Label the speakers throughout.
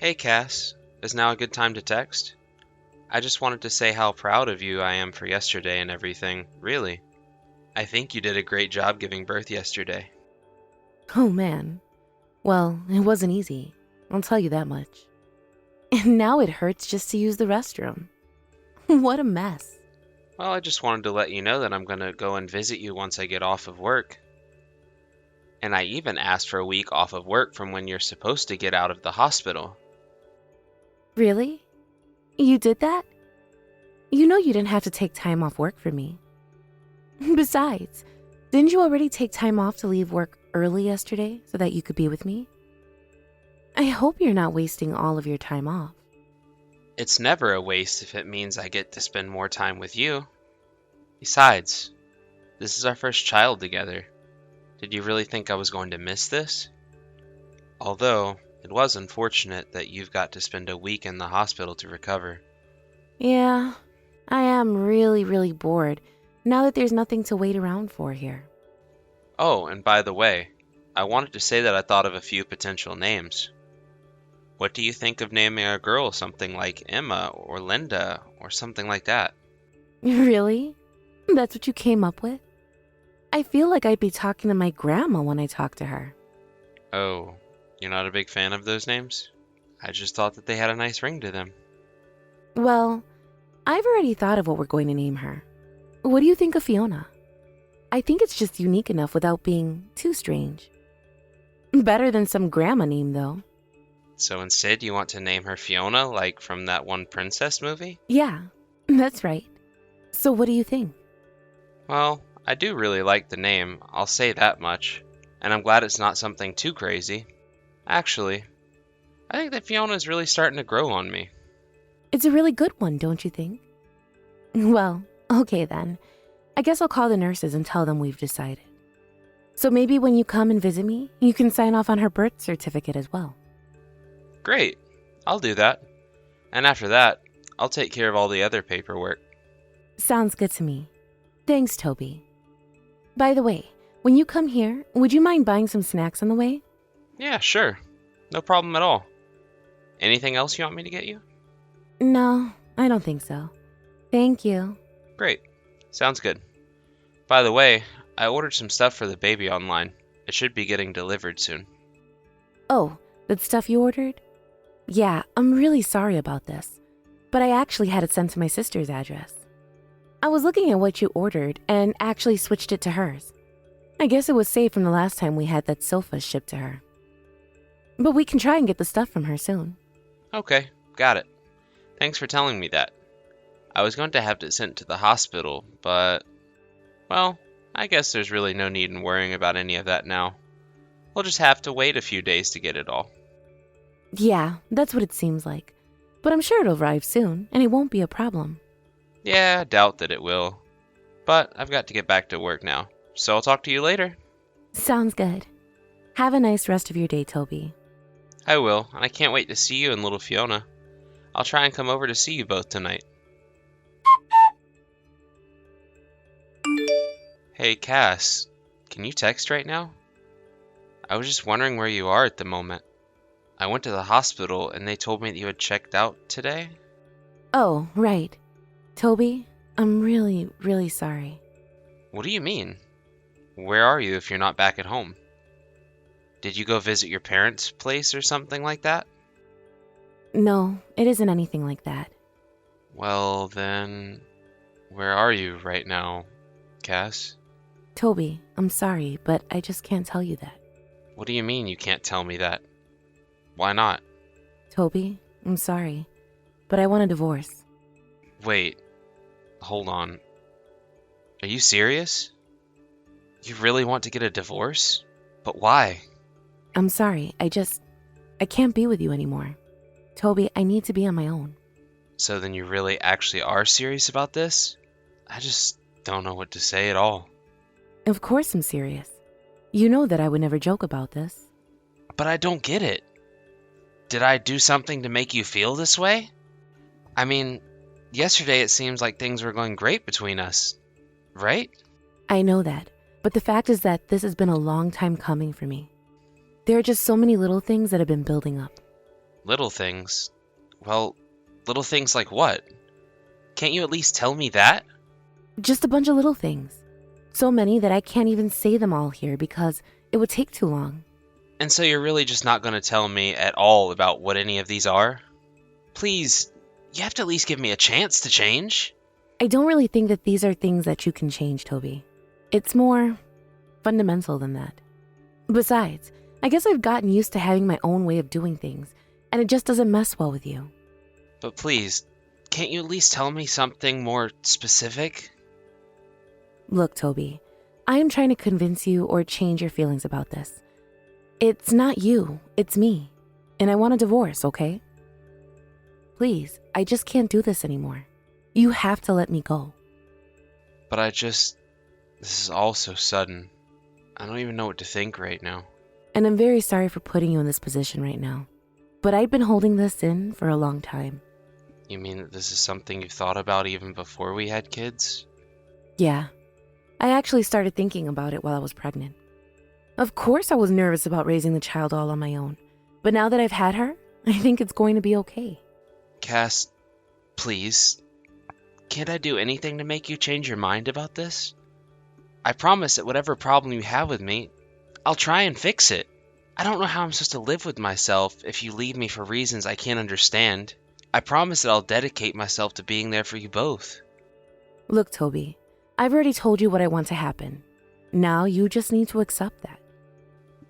Speaker 1: Hey Cass, is now a good time to text? I just wanted to say how proud of you I am for yesterday and everything, really. I think you did a great job giving birth yesterday.
Speaker 2: Oh man. Well, it wasn't easy. I'll tell you that much. And now it hurts just to use the restroom. What a mess.
Speaker 1: Well, I just wanted to let you know that I'm gonna go and visit you once I get off of work. And I even asked for a week off of work from when you're supposed to get out of the hospital.
Speaker 2: Really? You did that? You know you didn't have to take time off work for me. Besides, didn't you already take time off to leave work early yesterday so that you could be with me? I hope you're not wasting all of your time off.
Speaker 1: It's never a waste if it means I get to spend more time with you. Besides, this is our first child together. Did you really think I was going to miss this? Although, it was unfortunate that you've got to spend a week in the hospital to recover.
Speaker 2: Yeah, I am really bored now that there's nothing to wait around for here.
Speaker 1: Oh, and by the way, I wanted to say that I thought of a few potential names. What do you think of naming a girl something like Emma or Linda or something like that?
Speaker 2: Really? That's what you came up with? I feel like I'd be talking to my grandma when I talk to her.
Speaker 1: Oh, you're not a big fan of those names? I just thought that they had a nice ring to them.
Speaker 2: Well, I've already thought of what we're going to name her. What do you think of Fiona? I think it's just unique enough without being too strange. Better than some grandma name, though.
Speaker 1: So instead, you want to name her Fiona, like from that one princess movie?
Speaker 2: Yeah, that's right. So what do you think?
Speaker 1: Well, I do really like the name, I'll say that much. And I'm glad it's not something too crazy. Actually, I think that Fiona's really starting to grow on me.
Speaker 2: It's a really good one, don't you think? Well, okay then. I guess I'll call the nurses and tell them we've decided. So maybe when you come and visit me, you can sign off on her birth certificate as well.
Speaker 1: Great, I'll do that. And after that, I'll take care of all the other paperwork.
Speaker 2: Sounds good to me. Thanks, Toby. By the way, when you come here, would you mind buying some snacks on the way?
Speaker 1: Yeah, sure. No problem at all. Anything else you want me to get you?
Speaker 2: No, I don't think so. Thank you.
Speaker 1: Great. Sounds good. By the way, I ordered some stuff for the baby online. It should be getting delivered soon.
Speaker 2: Oh, that stuff you ordered? Yeah, I'm really sorry about this, but I actually had it sent to my sister's address. I was looking at what you ordered and actually switched it to hers. I guess it was saved from the last time we had that sofa shipped to her. But we can try and get the stuff from her soon.
Speaker 1: Okay, got it. Thanks for telling me that. I was going to have it sent to the hospital, but... well, I guess there's really no need in worrying about any of that now. We'll just have to wait a few days to get it all.
Speaker 2: Yeah, that's what it seems like. But I'm sure it'll arrive soon, and it won't be a problem.
Speaker 1: Yeah, I doubt that it will. But I've got to get back to work now, so I'll talk to you later.
Speaker 2: Sounds good. Have a nice rest of your day, Toby.
Speaker 1: I will, and I can't wait to see you and little Fiona. I'll try and come over to see you both tonight. Hey, Cass, can you text right now? I was just wondering where you are at the moment. I went to the hospital and they told me that you had checked out today.
Speaker 2: Oh, right. Toby, I'm really sorry.
Speaker 1: What do you mean? Where are you if you're not back at home? Did you go visit your parents' place or something like that?
Speaker 2: No, it isn't anything like that.
Speaker 1: Well, then, where are you right now, Cass?
Speaker 2: Toby, I'm sorry, but I just can't tell you that.
Speaker 1: What do you mean you can't tell me that? Why not?
Speaker 2: Toby, I'm sorry, but I want a divorce.
Speaker 1: Wait, hold on. Are you serious? You really want to get a divorce? But why?
Speaker 2: I'm sorry, I can't be with you anymore. Toby, I need to be on my own.
Speaker 1: So then you really actually are serious about this? I just don't know what to say at all.
Speaker 2: Of course I'm serious. You know that I would never joke about this.
Speaker 1: But I don't get it. Did I do something to make you feel this way? I mean, yesterday it seems like things were going great between us, right?
Speaker 2: I know that, but the fact is that this has been a long time coming for me. There are just so many little things that have been building up.
Speaker 1: Little things? Well, little things like what? Can't you at least tell me that?
Speaker 2: Just a bunch of little things. So many that I can't even say them all here because it would take too long.
Speaker 1: And so you're really just not going to tell me at all about what any of these are? Please, you have to at least give me a chance to change.
Speaker 2: I don't really think that these are things that you can change, Toby. It's more fundamental than that. Besides, I guess I've gotten used to having my own way of doing things, and it just doesn't mess well with you.
Speaker 1: But please, can't you at least tell me something more specific?
Speaker 2: Look, Toby, I am trying to convince you or change your feelings about this. It's not you, it's me. And I want a divorce, okay? Please, I just can't do this anymore. You have to let me go.
Speaker 1: But this is all so sudden. I don't even know what to think right now.
Speaker 2: And I'm very sorry for putting you in this position right now. But I've been holding this in for a long time.
Speaker 1: You mean that this is something you thought about even before we had kids?
Speaker 2: Yeah, I actually started thinking about it while I was pregnant. Of course I was nervous about raising the child all on my own. But now that I've had her, I think it's going to be okay.
Speaker 1: Cass, please. Can't I do anything to make you change your mind about this? I promise that whatever problem you have with me, I'll try and fix it. I don't know how I'm supposed to live with myself if you leave me for reasons I can't understand. I promise that I'll dedicate myself to being there for you both.
Speaker 2: Look, Toby, I've already told you what I want to happen. Now you just need to accept that.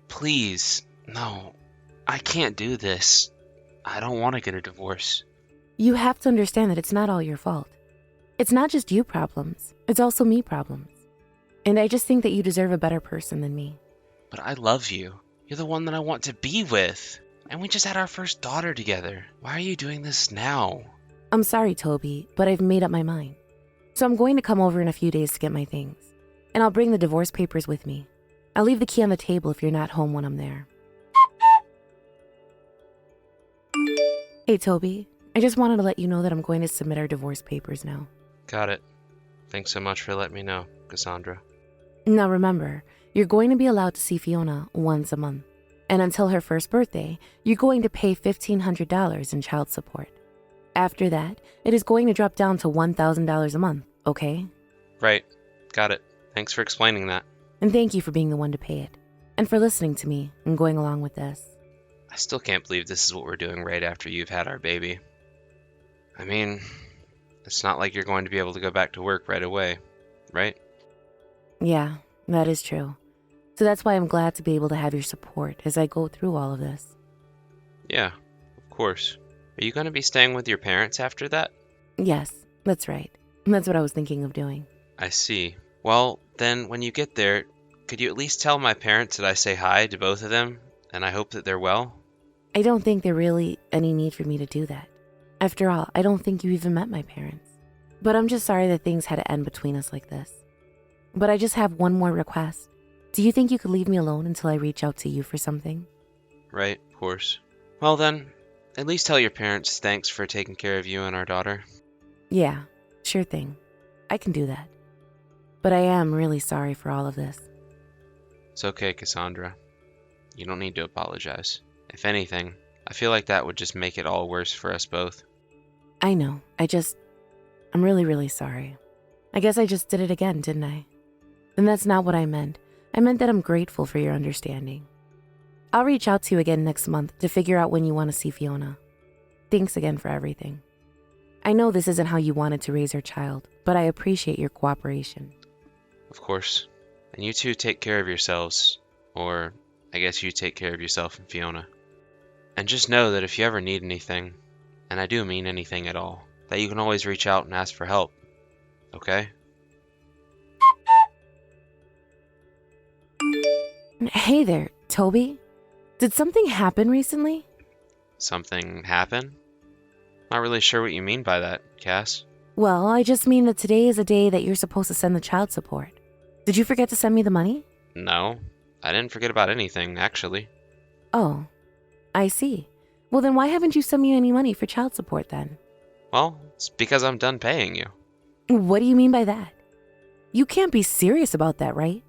Speaker 1: Please, no. I can't do this. I don't want to get a divorce.
Speaker 2: You have to understand that it's not all your fault. It's not just you problems, it's also me problems. And I just think that you deserve a better person than me.
Speaker 1: But I love you. You're the one that I want to be with. And we just had our first daughter together. Why are you doing this now?
Speaker 2: I'm sorry, Toby, but I've made up my mind. So I'm going to come over in a few days to get my things. And I'll bring the divorce papers with me. I'll leave the key on the table if you're not home when I'm there. Hey, Toby, I just wanted to let you know that I'm going to submit our divorce papers now.
Speaker 1: Got it. Thanks so much for letting me know, Cassandra.
Speaker 2: Now remember, you're going to be allowed to see Fiona once a month. And until her first birthday, you're going to pay $1,500 in child support. After that, it is going to drop down to $1,000 a month, okay?
Speaker 1: Right. Got it. Thanks for explaining that.
Speaker 2: And thank you for being the one to pay it. And for listening to me and going along with this.
Speaker 1: I still can't believe this is what we're doing right after you've had our baby. I mean, it's not like you're going to be able to go back to work right away, right?
Speaker 2: Yeah, that is true. So that's why I'm glad to be able to have your support as I go through all of this.
Speaker 1: Yeah, of course. Are you going to be staying with your parents after that?
Speaker 2: Yes, that's right. That's what I was thinking of doing.
Speaker 1: I see. Well, then when you get there, could you at least tell my parents that I say hi to both of them, and I hope that they're well?
Speaker 2: I don't think there really any need for me to do that. After all, I don't think you even met my parents. But I'm just sorry that things had to end between us like this. But I just have one more request. Do you think you could leave me alone until I reach out to you for something?
Speaker 1: Right, of course. Well then, at least tell your parents thanks for taking care of you and our daughter.
Speaker 2: Yeah, sure thing. I can do that. But I am really sorry for all of this.
Speaker 1: It's okay, Cassandra. You don't need to apologize. If anything, I feel like that would just make it all worse for us both.
Speaker 2: I know. I'm really, really sorry. I guess I just did it again, didn't I? And that's not what I meant. I meant that I'm grateful for your understanding. I'll reach out to you again next month to figure out when you want to see Fiona. Thanks again for everything. I know this isn't how you wanted to raise your child, but I appreciate your cooperation.
Speaker 1: Of course. And you two take care of yourselves. Or, I guess you take care of yourself and Fiona. And just know that if you ever need anything, and I do mean anything at all, that you can always reach out and ask for help. Okay?
Speaker 2: Hey there, Toby. Did something happen recently?
Speaker 1: Something happen? Not really sure what you mean by that, Cass.
Speaker 2: Well, I just mean that today is a day that you're supposed to send the child support. Did you forget to send me the money?
Speaker 1: No, I didn't forget about anything, actually.
Speaker 2: Oh, I see. Well, then why haven't you sent me any money for child support then?
Speaker 1: Well, it's because I'm done paying you.
Speaker 2: What do you mean by that? You can't be serious about that, right?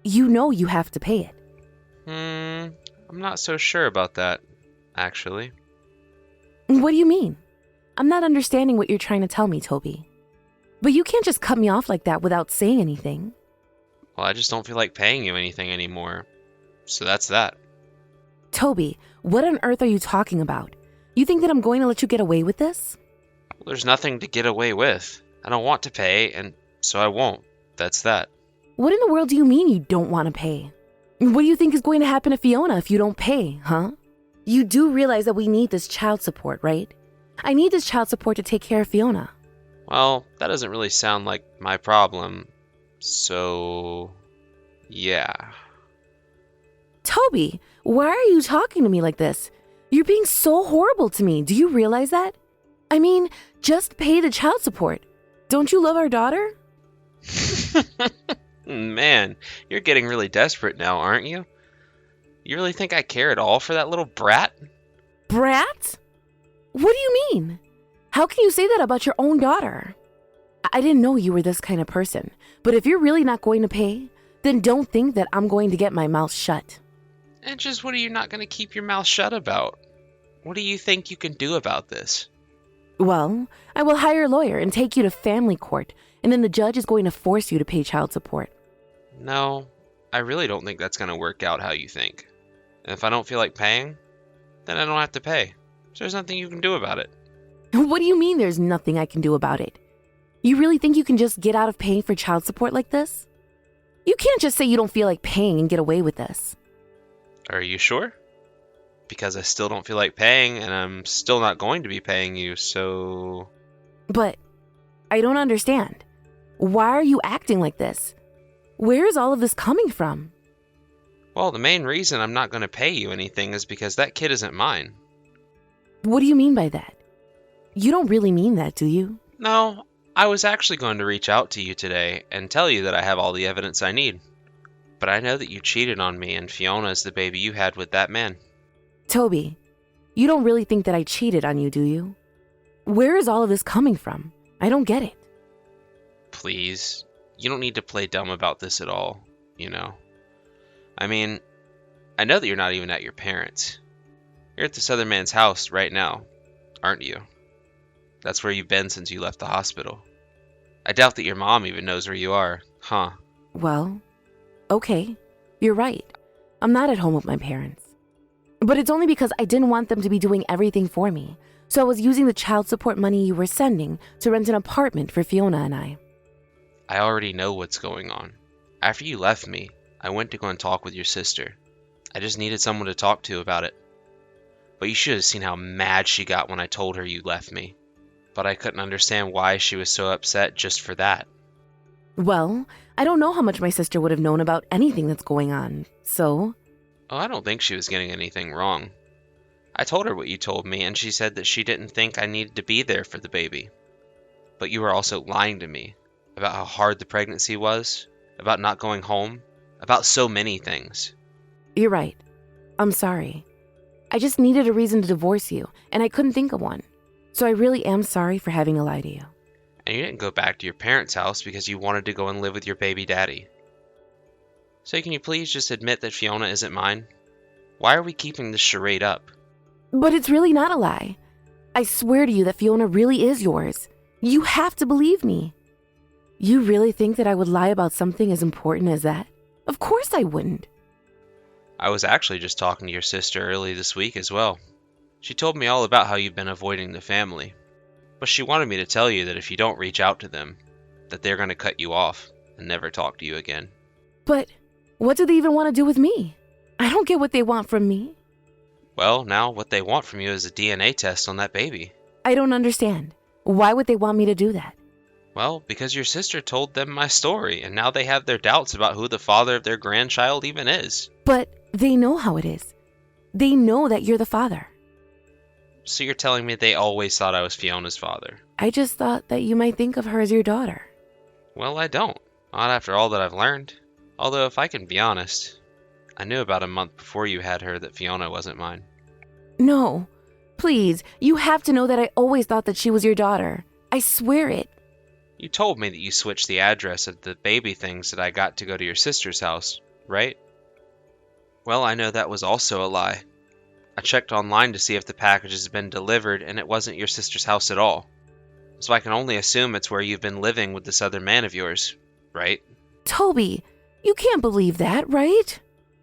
Speaker 2: You know you have to pay it.
Speaker 1: I'm not so sure about that, actually.
Speaker 2: What do you mean? I'm not understanding what you're trying to tell me, Toby. But you can't just cut me off like that without saying anything.
Speaker 1: Well, I just don't feel like paying you anything anymore. So that's that.
Speaker 2: Toby, what on earth are you talking about? You think that I'm going to let you get away with this?
Speaker 1: Well, there's nothing to get away with. I don't want to pay, and so I won't. That's that.
Speaker 2: What in the world do you mean you don't want to pay? What do you think is going to happen to Fiona if you don't pay, huh? You do realize that we need this child support, right? I need this child support to take care of Fiona.
Speaker 1: Well, that doesn't really sound like my problem. So, yeah.
Speaker 2: Toby, why are you talking to me like this? You're being so horrible to me. Do you realize that? I mean, just pay the child support. Don't you love our daughter?
Speaker 1: Man, you're getting really desperate now, aren't you? You really think I care at all for that little brat?
Speaker 2: Brat? What do you mean? How can you say that about your own daughter? I didn't know you were this kind of person, but if you're really not going to pay, then don't think that I'm going to get my mouth shut.
Speaker 1: And just what are you not going to keep your mouth shut about? What do you think you can do about this?
Speaker 2: Well, I will hire a lawyer and take you to family court, and then the judge is going to force you to pay child support.
Speaker 1: No, I really don't think that's going to work out how you think. And if I don't feel like paying, then I don't have to pay. So there's nothing you can do about it.
Speaker 2: What do you mean there's nothing I can do about it? You really think you can just get out of paying for child support like this? You can't just say you don't feel like paying and get away with this.
Speaker 1: Are you sure? Because I still don't feel like paying, and I'm still not going to be paying you, so...
Speaker 2: But I don't understand. Why are you acting like this? Where is all of this coming from?
Speaker 1: Well, the main reason I'm not going to pay you anything is because that kid isn't mine.
Speaker 2: What do you mean by that? You don't really mean that, do you?
Speaker 1: No, I was actually going to reach out to you today and tell you that I have all the evidence I need. But I know that you cheated on me, and Fiona is the baby you had with that man.
Speaker 2: Toby, you don't really think that I cheated on you, do you? Where is all of this coming from? I don't get it.
Speaker 1: Please, you don't need to play dumb about this at all, you know. I mean, I know that you're not even at your parents'. You're at this other man's house right now, aren't you? That's where you've been since you left the hospital. I doubt that your mom even knows where you are, huh?
Speaker 2: Well, okay, you're right. I'm not at home with my parents. But it's only because I didn't want them to be doing everything for me. So I was using the child support money you were sending to rent an apartment for Fiona and I.
Speaker 1: I already know what's going on. After you left me, I went to go and talk with your sister. I just needed someone to talk to about it. But you should have seen how mad she got when I told her you left me. But I couldn't understand why she was so upset just for that.
Speaker 2: Well, I don't know how much my sister would have known about anything that's going on, so...
Speaker 1: Oh, I don't think she was getting anything wrong. I told her what you told me, and she said that she didn't think I needed to be there for the baby. But you were also lying to me about how hard the pregnancy was, about not going home, about so many things.
Speaker 2: You're right. I'm sorry. I just needed a reason to divorce you, and I couldn't think of one. So I really am sorry for having to lie to you.
Speaker 1: And you didn't go back to your parents' house because you wanted to go and live with your baby daddy. So can you please just admit that Fiona isn't mine? Why are we keeping this charade up?
Speaker 2: But it's really not a lie. I swear to you that Fiona really is yours. You have to believe me. You really think that I would lie about something as important as that? Of course I wouldn't.
Speaker 1: I was actually just talking to your sister early this week as well. She told me all about how you've been avoiding the family. But she wanted me to tell you that if you don't reach out to them, that they're going to cut you off and never talk to you again.
Speaker 2: But what do they even want to do with me? I don't get what they want from me.
Speaker 1: Well, now what they want from you is a DNA test on that baby.
Speaker 2: I don't understand. Why would they want me to do that?
Speaker 1: Well, because your sister told them my story, and now they have their doubts about who the father of their grandchild even is.
Speaker 2: But they know how it is. They know that you're the father.
Speaker 1: So you're telling me they always thought I was Fiona's father?
Speaker 2: I just thought that you might think of her as your daughter.
Speaker 1: Well, I don't. Not after all that I've learned. Although, if I can be honest, I knew about a month before you had her that Fiona wasn't mine.
Speaker 2: No. Please, you have to know that I always thought that she was your daughter. I swear it.
Speaker 1: You told me that you switched the address of the baby things that I got to go to your sister's house, right? Well, I know that was also a lie. I checked online to see if the package has been delivered, and it wasn't your sister's house at all. So I can only assume it's where you've been living with this other man of yours, right?
Speaker 2: Toby, you can't believe that, right?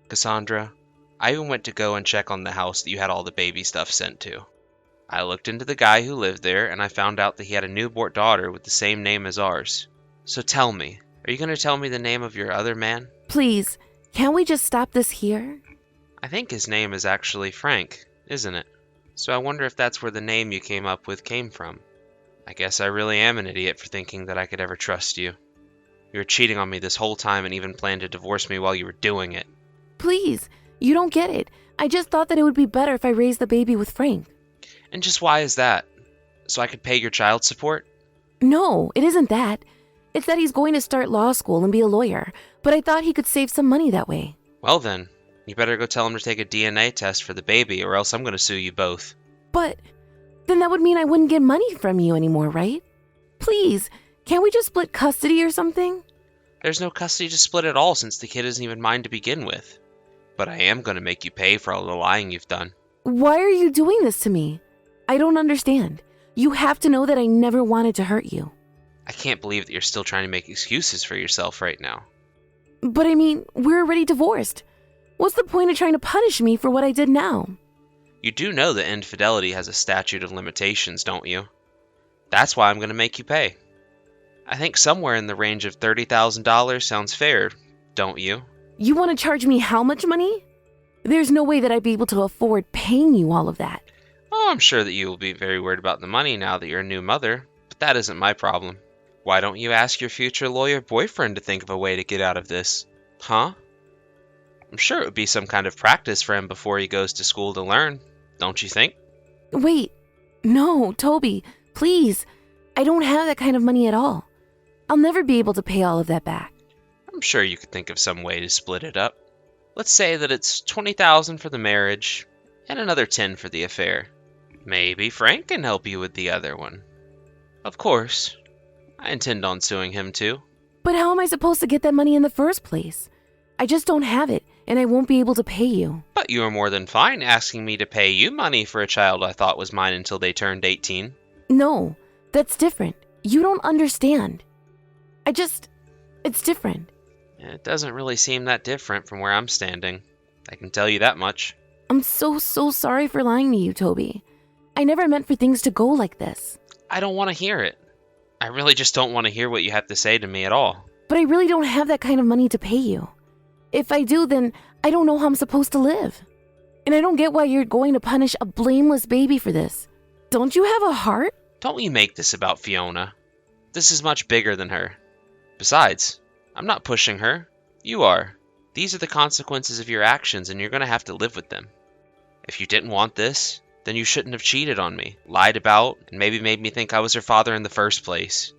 Speaker 1: Cassandra, I even went to go and check on the house that you had all the baby stuff sent to. I looked into the guy who lived there, and I found out that he had a newborn daughter with the same name as ours. So tell me, are you going to tell me the name of your other man?
Speaker 2: Please, can't we just stop this here?
Speaker 1: I think his name is actually Frank, isn't it? So I wonder if that's where the name you came up with came from. I guess I really am an idiot for thinking that I could ever trust you. You were cheating on me this whole time and even planned to divorce me while you were doing it.
Speaker 2: Please, you don't get it. I just thought that it would be better if I raised the baby with Frank.
Speaker 1: And just why is that? So I could pay your child support?
Speaker 2: No, it isn't that. It's that he's going to start law school and be a lawyer, but I thought he could save some money that way.
Speaker 1: Well then, you better go tell him to take a DNA test for the baby, or else I'm going to sue you both.
Speaker 2: But then that would mean I wouldn't get money from you anymore, right? Please, can't we just split custody or something?
Speaker 1: There's no custody to split at all since the kid isn't even mine to begin with. But I am going to make you pay for all the lying you've done.
Speaker 2: Why are you doing this to me? I don't understand. You have to know that I never wanted to hurt you.
Speaker 1: I can't believe that you're still trying to make excuses for yourself right now.
Speaker 2: But I mean, we're already divorced. What's the point of trying to punish me for what I did now?
Speaker 1: You do know that infidelity has a statute of limitations, don't you? That's why I'm going to make you pay. I think somewhere in the range of $30,000 sounds fair, don't you?
Speaker 2: You want to charge me how much money? There's no way that I'd be able to afford paying you all of that.
Speaker 1: Oh, I'm sure that you will be very worried about the money now that you're a new mother, but that isn't my problem. Why don't you ask your future lawyer boyfriend to think of a way to get out of this? Huh? I'm sure it would be some kind of practice for him before he goes to school to learn, don't you think?
Speaker 2: Wait, no, Toby, please. I don't have that kind of money at all. I'll never be able to pay all of that back.
Speaker 1: I'm sure you could think of some way to split it up. Let's say that it's $20,000 for the marriage and another $10,000 for the affair. Maybe Frank can help you with the other one. Of course, I intend on suing him too.
Speaker 2: But how am I supposed to get that money in the first place? I just don't have it, and I won't be able to pay you.
Speaker 1: But you are more than fine asking me to pay you money for a child I thought was mine until they turned 18.
Speaker 2: No, that's different. You don't understand. It's different.
Speaker 1: It doesn't really seem that different from where I'm standing. I can tell you that much.
Speaker 2: I'm so sorry for lying to you, Toby. I never meant for things to go like this.
Speaker 1: I don't want to hear it. I really just don't want to hear what you have to say to me at all.
Speaker 2: But I really don't have that kind of money to pay you. If I do, then I don't know how I'm supposed to live. And I don't get why you're going to punish a blameless baby for this. Don't you have a heart?
Speaker 1: Don't we make this about Fiona? This is much bigger than her. Besides, I'm not pushing her. You are. These are the consequences of your actions, and you're going to have to live with them. If you didn't want this, then you shouldn't have cheated on me, lied about, and maybe made me think I was her father in the first place.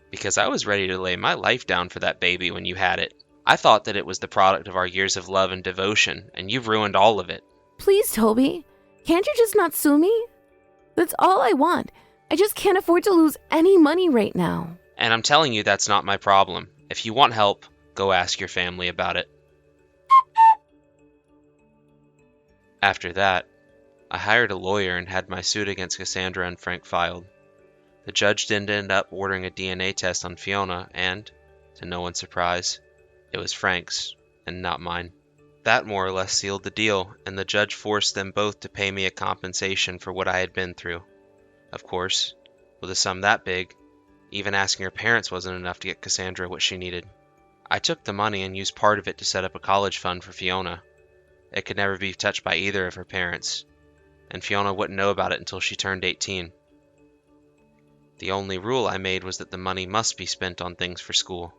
Speaker 1: Because I was ready to lay my life down for that baby when you had it. I thought that it was the product of our years of love and devotion, and you've ruined all of it.
Speaker 2: Please, Toby, can't you just not sue me? That's all I want. I just can't afford to lose any money right now.
Speaker 1: And I'm telling you that's not my problem. If you want help, go ask your family about it. After that, I hired a lawyer and had my suit against Cassandra and Frank filed. The judge didn't end up ordering a DNA test on Fiona, and, to no one's surprise, it was Frank's, and not mine. That more or less sealed the deal, and the judge forced them both to pay me a compensation for what I had been through. Of course, with a sum that big, even asking her parents wasn't enough to get Cassandra what she needed. I took the money and used part of it to set up a college fund for Fiona. It could never be touched by either of her parents, and Fiona wouldn't know about it until she turned 18. The only rule I made was that the money must be spent on things for school.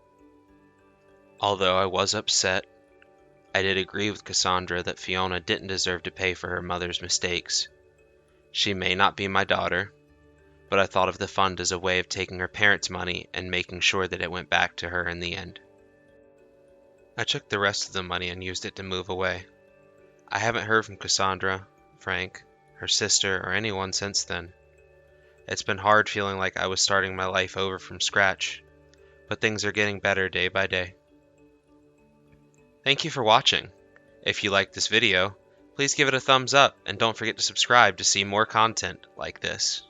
Speaker 1: Although I was upset, I did agree with Cassandra that Fiona didn't deserve to pay for her mother's mistakes. She may not be my daughter, but I thought of the fund as a way of taking her parents' money and making sure that it went back to her in the end. I took the rest of the money and used it to move away. I haven't heard from Cassandra, Frank, her sister, or anyone since then. It's been hard feeling like I was starting my life over from scratch, but things are getting better day by day. Thank you for watching. If you liked this video, please give it a thumbs up and don't forget to subscribe to see more content like this.